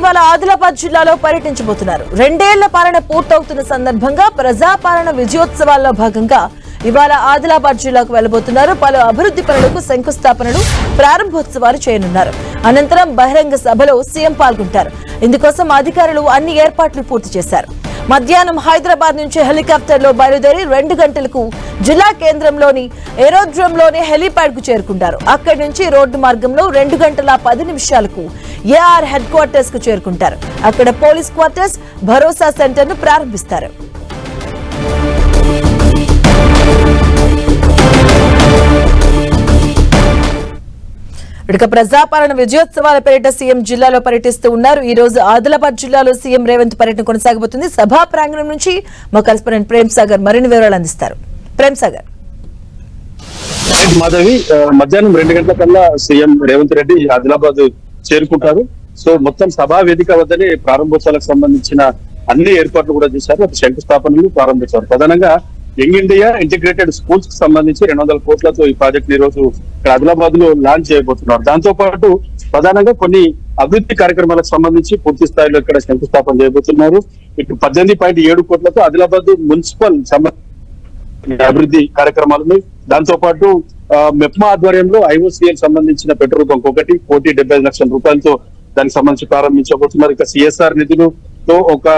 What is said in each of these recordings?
ఇవాళ ఆదిలాబాద్ జిల్లాలో పర్యటించబోతున్నారు. 2 ఏళ్ల పాలన పూర్తవుతున్న సందర్భంగా ప్రజాపాలన విజయోత్సవాల్లో భాగంగా ఇవాళ ఆదిలాబాద్ జిల్లాకు వెళ్లబోతున్నారు. పలు అభివృద్ధి పనులకు శంకుస్థాపనలు, ప్రారంభోత్సవాలు చేయనున్నారు. అనంతరం బహిరంగ సభలో సీఎం పాల్గొంటారు. ఇందుకోసం అధికారులు అన్ని ఏర్పాట్లు పూర్తి చేశారు. మధ్యాహ్నం హైదరాబాద్ నుంచి హెలికాప్టర్ లో బయలుదేరి 2 గంటలకు జిల్లా కేంద్రంలోని ఏరోడ్రోమ్లోని హెలీప్యాడ్ కు చేరుకుంటారు. అక్కడి నుంచి రోడ్డు మార్గంలో 2 గంటల 10 నిమిషాలకు ఏఆర్ హెడ్ క్వార్టర్స్ కు చేరుకుంటారు. అక్కడ పోలీస్ క్వార్టర్స్, భరోసా సెంటర్ ను ప్రారంభిస్తారు. ఇక ప్రజాపాలన విజయోత్సవాల పేరిట సీఎం జిల్లాలో పర్యటిస్తూ ఉన్నారు. ఈ రోజు ఆదిలాబాద్ జిల్లాలో సీఎం రేవంత్ పర్యటన కొనసాగబోతుంది. సభా ప్రాంగణం నుంచి మా కరెస్పాండెంట్ ప్రేమ్ సాగర్ మరిన్ని వివరాలు అందిస్తారు. ప్రేమ్ సాగర్. మాధవి, మధ్యాహ్నం 2 గంటల కల్లా సీఎం రేవంత్ రెడ్డి ఆదిలాబాద్ చేరుకుంటారు. సో మొత్తం సభా వేదిక వద్దనే ప్రారంభోత్సవాలకు సంబంధించిన అన్ని ఏర్పాట్లు కూడా చేశారు. శంకుస్థాపనలు ప్రారంభించారు. ప్రధానంగా యంగ్ ఇండియా ఇంటిగ్రేటెడ్ స్కూల్స్ కి సంబంధించి 200 కోట్లతో ఈ ప్రాజెక్ట్ ఈ రోజు ఆదిలాబాద్ లో లాంచ్ చేయబోతున్నారు. దాంతో పాటు ప్రధానంగా కొన్ని అభివృద్ధి కార్యక్రమాలకు సంబంధించి పూర్తి స్థాయిలో ఇక్కడ శంకుస్థాపన చేయబోతున్నారు. ఇటు 18.7 కోట్లతో ఆదిలాబాద్ మున్సిపల్ అభివృద్ధి కార్యక్రమాలను, దాంతో పాటు మెప్మా ఆధ్వర్యంలో ఐఓసీఎల్ సంబంధించిన పెట్రోల్ బంక్ 1,75 లక్షల రూపాయలతో దానికి సంబంధించి ప్రారంభించబోతున్నారు. ఇక సిఎస్ఆర్ నిధులతో 1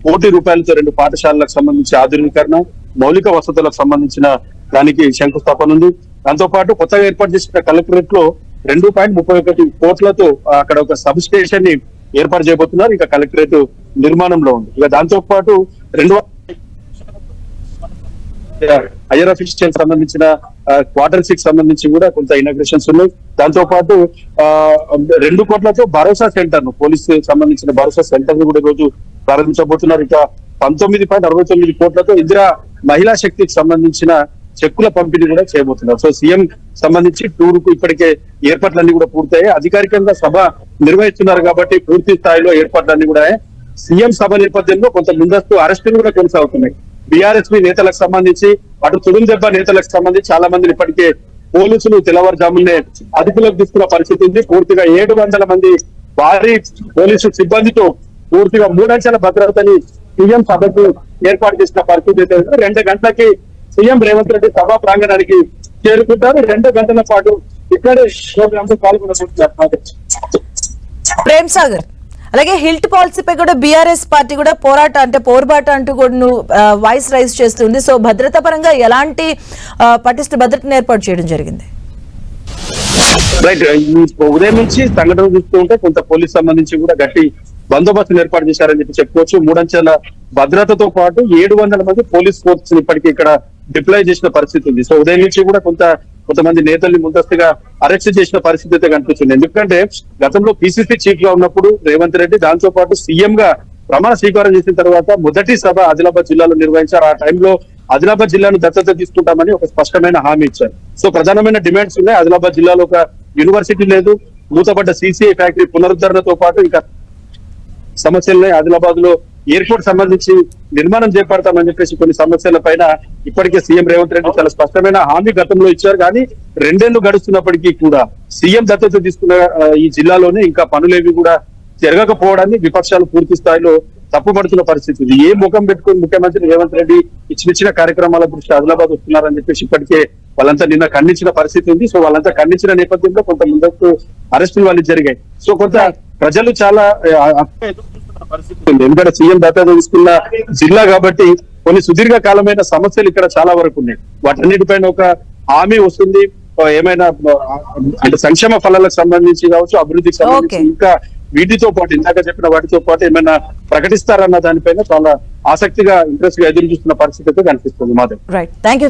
కోటి రూపాయలతో 2 పాఠశాలలకు సంబంధించి ఆధునీకరణ, మౌలిక వసతులకు సంబంధించిన దానికి శంకుస్థాపన ఉంది. దాంతో పాటు కొత్తగా ఏర్పాటు చేసిన కలెక్టరేట్ లో 2.31 కోట్లతో అక్కడ ఒక సబ్ స్టేషన్ ని ఏర్పాటు చేయబోతున్నారు. ఇక కలెక్టరేట్ నిర్మాణంలో ఉంది. ఇక దాంతో పాటు 2 హైయర్ అఫీషియల్ సంబంధించిన క్వార్టర్స్ కి సంబంధించి కూడా కొంత ఇనాగ్రేషన్స్ ఉన్నాయి. దాంతో పాటు 2 కోట్లతో భరోసా సెంటర్ ను, పోలీస్ సంబంధించిన భరోసా సెంటర్ ను కూడా రోజు ప్రారంభించబోతున్నారు. ఇక 19.69 కోట్లతో ఇందిరా మహిళా శక్తికి సంబంధించిన చెక్కుల పంపిణీ కూడా చేయబోతున్నారు. సో సీఎం సంబంధించి టూర్ కు ఇప్పటికే ఏర్పాట్లన్నీ కూడా పూర్తయ్యాయి. అధికారికంగా సభ నిర్వహిస్తున్నారు కాబట్టి పూర్తి స్థాయిలో ఏర్పాట్లన్నీ కూడా సీఎం సభ నేపథ్యంలో కొంత ముందస్తు అరెస్టులు కూడా కొనసాగుతున్నాయి. బీఆర్ఎస్పీ నేతలకు సంబంధించి, అటు తుడుందెబ్బ నేతలకు సంబంధించి చాలా మందిని ఇప్పటికే పోలీసులు తెల్లవారుజామునే అదుపులోకి తీసుకున్న పరిస్థితి ఉంది. పూర్తిగా 700 మంది భారీ పోలీసు సిబ్బందితో పూర్తిగా 3 అంచెల భద్రతని సీఎం సభకు ఏర్పాటు చేసిన పరిస్థితి అయితే 2 గంటలకి సీఎం రేవంత్ రెడ్డి సభా ప్రాంగణానికి చేరుకుంటారు. 2 గంటల పాటు ఇక్కడే ప్రోగ్రామ్ లో పాల్గొనబోతున్నారు. ప్రేమ్ సాగర్, అలాగే హిల్ట్ పాలసీపై కూడా బీఆర్ఎస్ పార్టీ కూడా పోరుబాట అంటూ కూడా వాయిస్ రైజ్ చేస్తుంది. సో భద్రతా పరంగా ఎలాంటి పటిష్ట భద్రతను ఏర్పాటు చేయడం జరిగింది? రైట్, ఈ ఉదయం నుంచి సంఘటన చూస్తూ ఉంటే కొంత పోలీస్ సంబంధించి కూడా గట్టి బందోబస్తును ఏర్పాటు చేశారని చెప్పుకోవచ్చు. 3 అంచెల భద్రతతో పాటు 700 మంది పోలీస్ ఫోర్స్ ఇప్పటికీ ఇక్కడ డిప్లాయ్ చేసిన పరిస్థితి ఉంది. సో ఉదయం నుంచి కూడా కొంతమంది నేతల్ని ముందస్తుగా అరెస్ట్ చేసిన పరిస్థితి అయితే కనిపిస్తుంది. ఎందుకంటే గతంలో పిసిసి చీఫ్ గా ఉన్నప్పుడు రేవంత్ రెడ్డి, దాంతో పాటు సీఎం గా ప్రమాణ స్వీకారం చేసిన తర్వాత మొదటి సభ ఆదిలాబాద్ జిల్లాలో నిర్వహించారు. ఆ టైంలో ఆదిలాబాద్ జిల్లాను దత్తత తీసుకుంటామని ఒక స్పష్టమైన హామీ ఇచ్చారు. సో ప్రధానమైన డిమాండ్స్ ఉన్నాయి. ఆదిలాబాద్ జిల్లాలో ఒక యూనివర్సిటీ లేదు, మూతపడ్డ సిసిఐ ఫ్యాక్టరీ పునరుద్ధరణతో పాటు ఇంకా సమస్యలున్నాయి. ఆదిలాబాద్ లో ఎయిర్పోర్ట్ సంబంధించి నిర్మాణం చేపడతామని చెప్పేసి కొన్ని సమస్యల పైన ఇప్పటికే సీఎం రేవంత్ రెడ్డి చాలా స్పష్టమైన హామీ గతంలో ఇచ్చారు. కానీ 2 ఏళ్లు గడుస్తున్నప్పటికీ కూడా సీఎం దత్తత తీసుకున్న ఈ జిల్లాలోనే ఇంకా పనులేవి కూడా జరగకపోవడాన్ని విపక్షాలు పూర్తి స్థాయిలో తప్పుపడుతున్న పరిస్థితి ఉంది. ఏ ముఖం పెట్టుకుని ముఖ్యమంత్రి రేవంత్ రెడ్డి ఇచ్చిన కార్యక్రమాల దృష్టి ఆదిలాబాద్ వస్తున్నారని చెప్పేసి ఇప్పటికే వాళ్ళంతా నిన్న ఖండించిన పరిస్థితి ఉంది. సో వాళ్ళంతా ఖండించిన నేపథ్యంలో కొంత ముందస్తు అరెస్టులు వాళ్ళు జరిగాయి. సో కొంత ప్రజలు చాలా పరిస్థితి ఉంది. ఎందుకంటే సీఎం దత్తత తీసుకున్న జిల్లా కాబట్టి కొన్ని సుదీర్ఘ కాలమైన సమస్యలు ఇక్కడ చాలా వరకు ఉన్నాయి. వాటన్నిటిపైన ఒక హామీ వస్తుంది. ఏమైనా అంటే సంక్షేమ ఫలాలకు సంబంధించి కావచ్చు, అభివృద్ధికి సంబంధించి ఇంకా వీటితో పాటు ఇందాక చెప్పిన వాటితో పాటు ఏమైనా ప్రకటిస్తారన్న దానిపైన చాలా ఆసక్తిగా ఇంట్రెస్ట్ గా ఎదురు చూస్తున్న పరిస్థితి అయితే కనిపిస్తుంది. మాధవ్. Right, thank you.